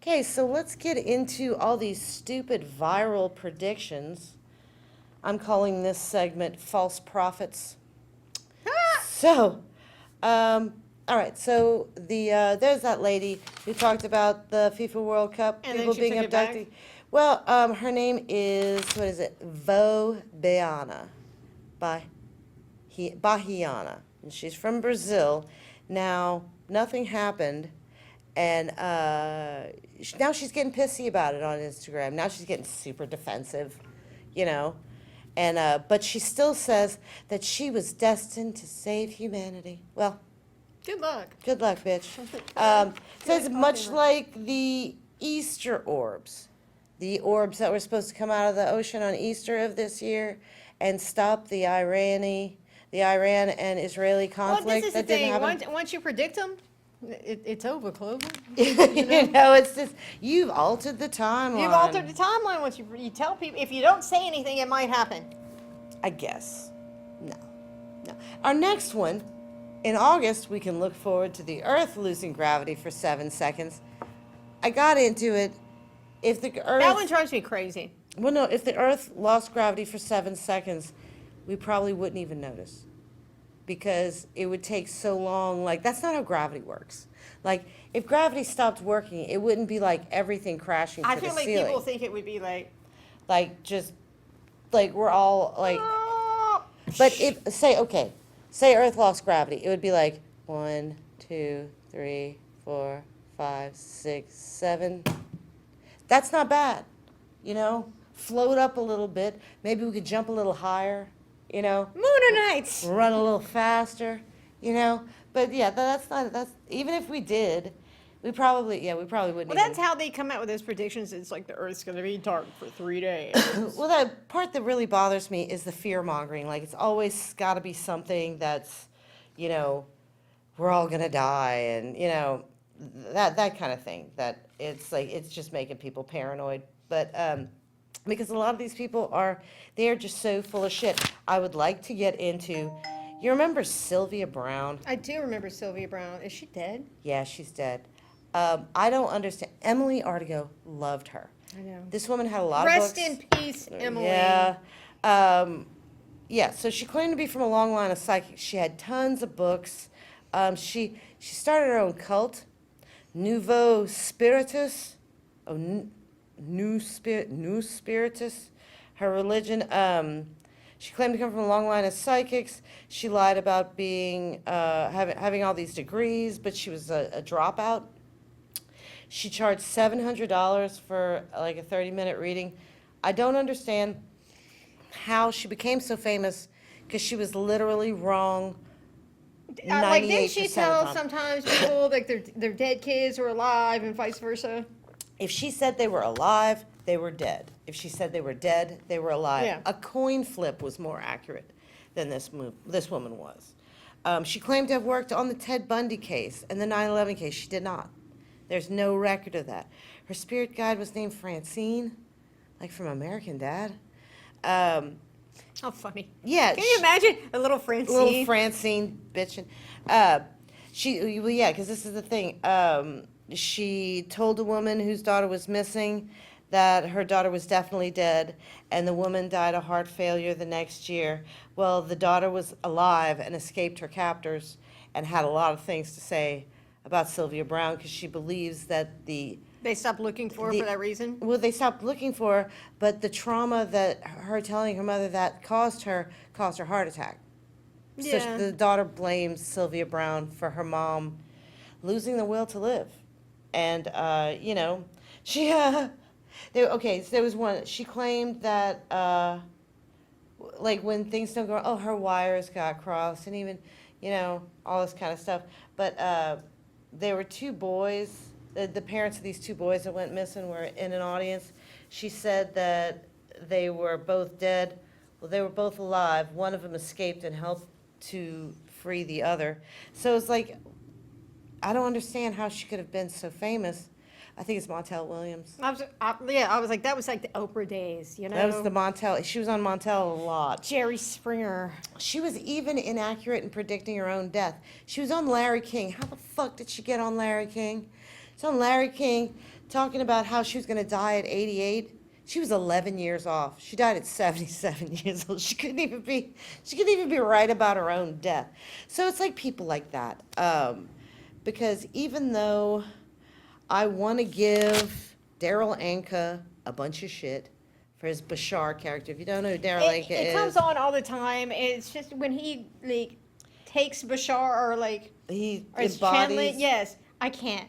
Okay, so let's get into all these stupid viral predictions. I'm calling this segment False Prophets. So, all right, so there's that lady who talked about the FIFA World Cup, And then people she being took it back? abducted. Well, her name is, what is it? Beana. Bahiana. And she's from Brazil. Now, nothing happened. And now she's getting pissy about it on Instagram. Now she's getting super defensive, you know. And but she still says that she was destined to save humanity. Well, Good luck. good luck, bitch. Says much like the Easter orbs, the orbs that were supposed to come out of the ocean on Easter of this year and stop the Iran and Israeli Well, conflict this is the that didn't thing. happen. Once you predict them, it's over, Clover. You know, it's just you've altered the timeline. You've altered the timeline once you tell people. If you don't say anything, it might happen. I guess. No. Our next one, in August, we can look forward to the Earth losing gravity for 7 seconds. I got into it. If the Earth, That one drives me crazy. well, no, if the Earth lost gravity for 7 seconds, we probably wouldn't even notice, because it would take so long. Like, that's not how gravity works. Like, if gravity stopped working, it wouldn't be like everything crashing to I the feel like ceiling. people think it would be Like, just like we're all like. "Oh." But if say Earth lost gravity, it would be like 1, 2, 3, 4, 5, 6, 7. That's not bad, you know. Float up a little bit. Maybe we could jump a little higher, you know. Mooner nights. Run a little faster, you know. But yeah, that's even if we did, we probably wouldn't. Well, even, that's how they come out with those predictions. It's like the Earth's going to be dark for 3 days. Well, the part that really bothers me is the fear mongering. Like, it's always got to be something that's, you know, we're all gonna die, and you know, that kind of thing. That it's like it's just making people paranoid. But because a lot of these people they're just so full of shit. I would like to get into. You remember Sylvia Brown? I do remember Sylvia Brown. Is she dead? Yeah, she's dead. I don't understand. Emily Artigo loved her. I know. This woman had a lot Rest of books. in peace, Emily. Yeah. Yeah, so she claimed to be from a long line of psychics. She had tons of books. She started her own cult, Nouveau Spiritus. Oh, New Spiritus. Her religion. She claimed to come from a long line of psychics. She lied about being having all these degrees, but she was a dropout. She charged $700 for like a 30-minute reading. I don't understand how she became so famous, because she was literally wrong. Like, didn't she 98% of the tell time. sometimes people like their dead kids are alive and vice versa? If she said they were alive, they were dead. If she said they were dead, they were alive. Yeah. A coin flip was more accurate than this woman was. She claimed to have worked on the Ted Bundy case and the 9/11 case. She did not. There's no record of that. Her spirit guide was named Francine, like from American Dad. How funny. Yeah. Can you imagine a little Francine? Little Francine bitching. Well, yeah, because this is the thing. She told a woman whose daughter was missing that her daughter was definitely dead, and the woman died of heart failure the next year. Well, the daughter was alive and escaped her captors and had a lot of things to say about Sylvia Brown, because she believes that They stopped looking for her The- for that reason. well, they stopped looking for her, but the trauma that her telling her mother that caused her heart attack. So Yeah. the daughter blames Sylvia Brown for her mom losing the will to live. And, you know, she, so there was one, she claimed that, like, when things don't go, oh, her wires got crossed, and even, you know, all this kind of stuff. But there were 2 boys, the parents of these 2 boys that went missing were in an audience. She said that they were both dead. Well, they were both alive. One of them escaped and helped to free the other. So it's like, I don't understand how she could have been so famous. I think it's Montel Williams. I was like, that was like the Oprah days, you know? That was the Montel. She was on Montel a lot. Jerry Springer. She was even inaccurate in predicting her own death. She was on Larry King. How the fuck did she get on Larry King? It's on Larry King talking about how she was going to die at 88. She was 11 years off. She died at 77 years old. She couldn't even be right about her own death. So it's like people like that. Because even though I want to give Daryl Anka a bunch of shit for his Bashar character. If you don't know who Daryl Anka It is, comes on all the time. It's just when he like takes Bashar or like he or is channeling. embodies. Yes, I can't.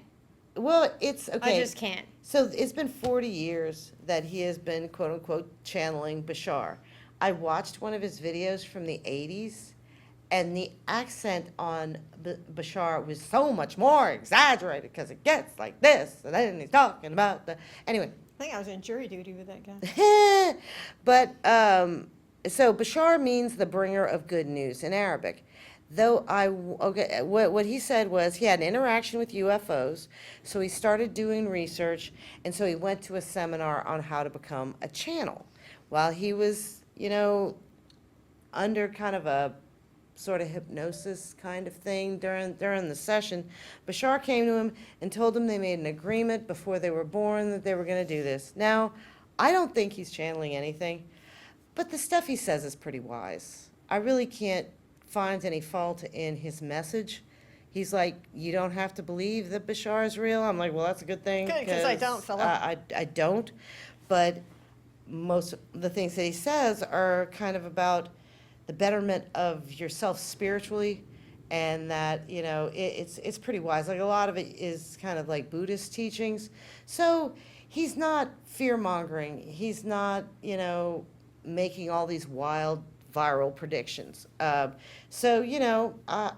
Well, it's okay. I just can't. So it's been 40 years that he has been, quote unquote, channeling Bashar. I watched one of his videos from the 80s, and the accent on Bashar was so much more exaggerated because it gets like this, and then he's talking about the. Anyway. I think I was in jury duty with that guy. But, so Bashar means the bringer of good news in Arabic. Though what he said was he had an interaction with UFOs, so he started doing research, and so he went to a seminar on how to become a channel. While he was, under kind of a sort of hypnosis kind of thing during the session, Bashar came to him and told him they made an agreement before they were born that they were going to do this. Now, I don't think he's channeling anything, but the stuff he says is pretty wise. I really can't find any fault in his message. He's like, you don't have to believe that Bashar is real. I'm like, well, that's a good thing. Good, 'cause I don't, fella. I don't, but most of the things that he says are kind of about the betterment of yourself spiritually, and that, it's pretty wise. Like, a lot of it is kind of like Buddhist teachings. So he's not fear-mongering. He's not, making all these wild viral predictions. So, I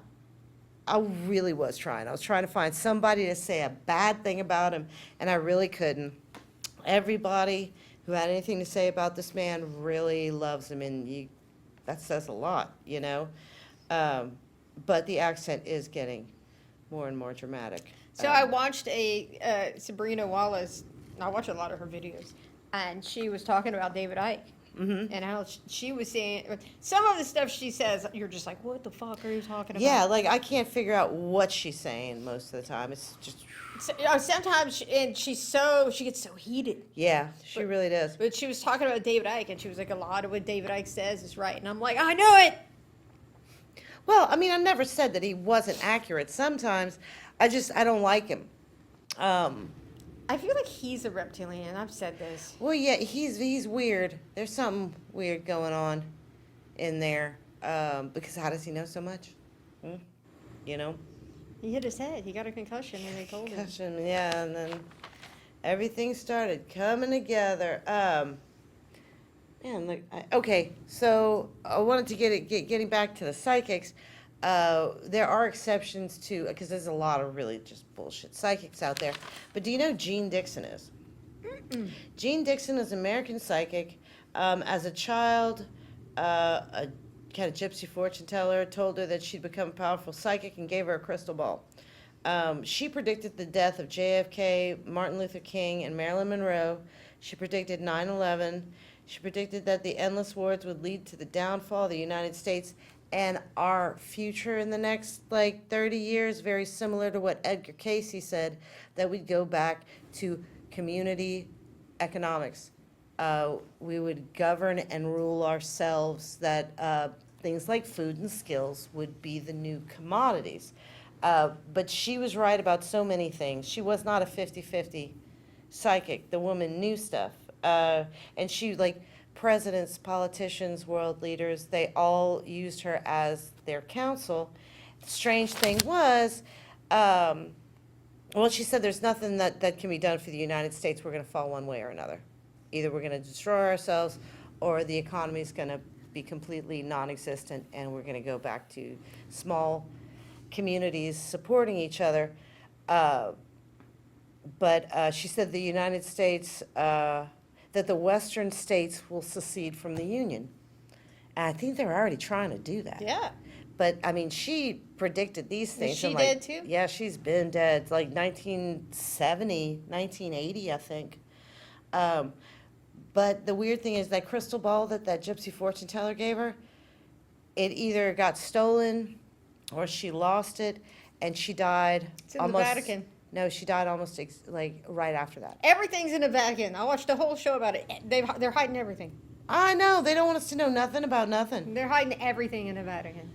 really was trying. I was trying to find somebody to say a bad thing about him, and I really couldn't. Everybody who had anything to say about this man really loves him, and that says a lot, But the accent is getting more and more dramatic. So I watched a Sabrina Wallace. I watch a lot of her videos, and she was talking about David Icke. Mhm. And how she was saying some of the stuff she says, you're just like, what the fuck are you talking about? Yeah, like I can't figure out what she's saying most of the time. It's just, So, sometimes she gets so heated. yeah, she really does. But she was talking about David Icke, and she was like, a lot of what David Icke says is right. And I'm like, I knew it. Well, I mean, I never said that he wasn't accurate. Sometimes I don't like him. I feel like he's a reptilian. I've said this. Well, yeah, he's weird. There's something weird going on in there. Because how does he know so much? He hit his head. He got a concussion, and they told him. Concussion, yeah, and then everything started coming together. Man, okay, so I wanted to getting back to the psychics. There are exceptions to, because there's a lot of really just bullshit psychics out there. But do you know Jean Dixon is? Mm-mm. Jean Dixon is an American psychic. As a child, a kind of gypsy fortune teller told her that she'd become a powerful psychic and gave her a crystal ball. She predicted the death of JFK, Martin Luther King, and Marilyn Monroe. She predicted 9/11. She predicted that the endless wars would lead to the downfall of the United States and our future in the next 30 years, very similar to what Edgar Cayce said, that we'd go back to community economics. We would govern and rule ourselves, that things like food and skills would be the new commodities. But she was right about so many things. She was not a 50-50 psychic. The woman knew stuff. And she, presidents, politicians, world leaders, they all used her as their counsel. The strange thing was, she said there's nothing that can be done for the United States. We're going to fall one way or another. Either we're going to destroy ourselves, or the economy is going to be completely non-existent, and we're going to go back to small communities supporting each other. But she said the United States, that the Western states will secede from the Union. And I think they're already trying to do that. Yeah. But, I mean, she predicted these things. Is she I'm dead, too? Yeah, she's been dead. It's 1970, 1980, I think. But the weird thing is that crystal ball that gypsy fortune teller gave her, it either got stolen or she lost it, and she died It's in the Vatican. No, she died almost like right after that. Everything's in the Vatican. I watched the whole show about it. They're hiding everything. I know, they don't want us to know nothing about nothing. They're hiding everything in the Vatican.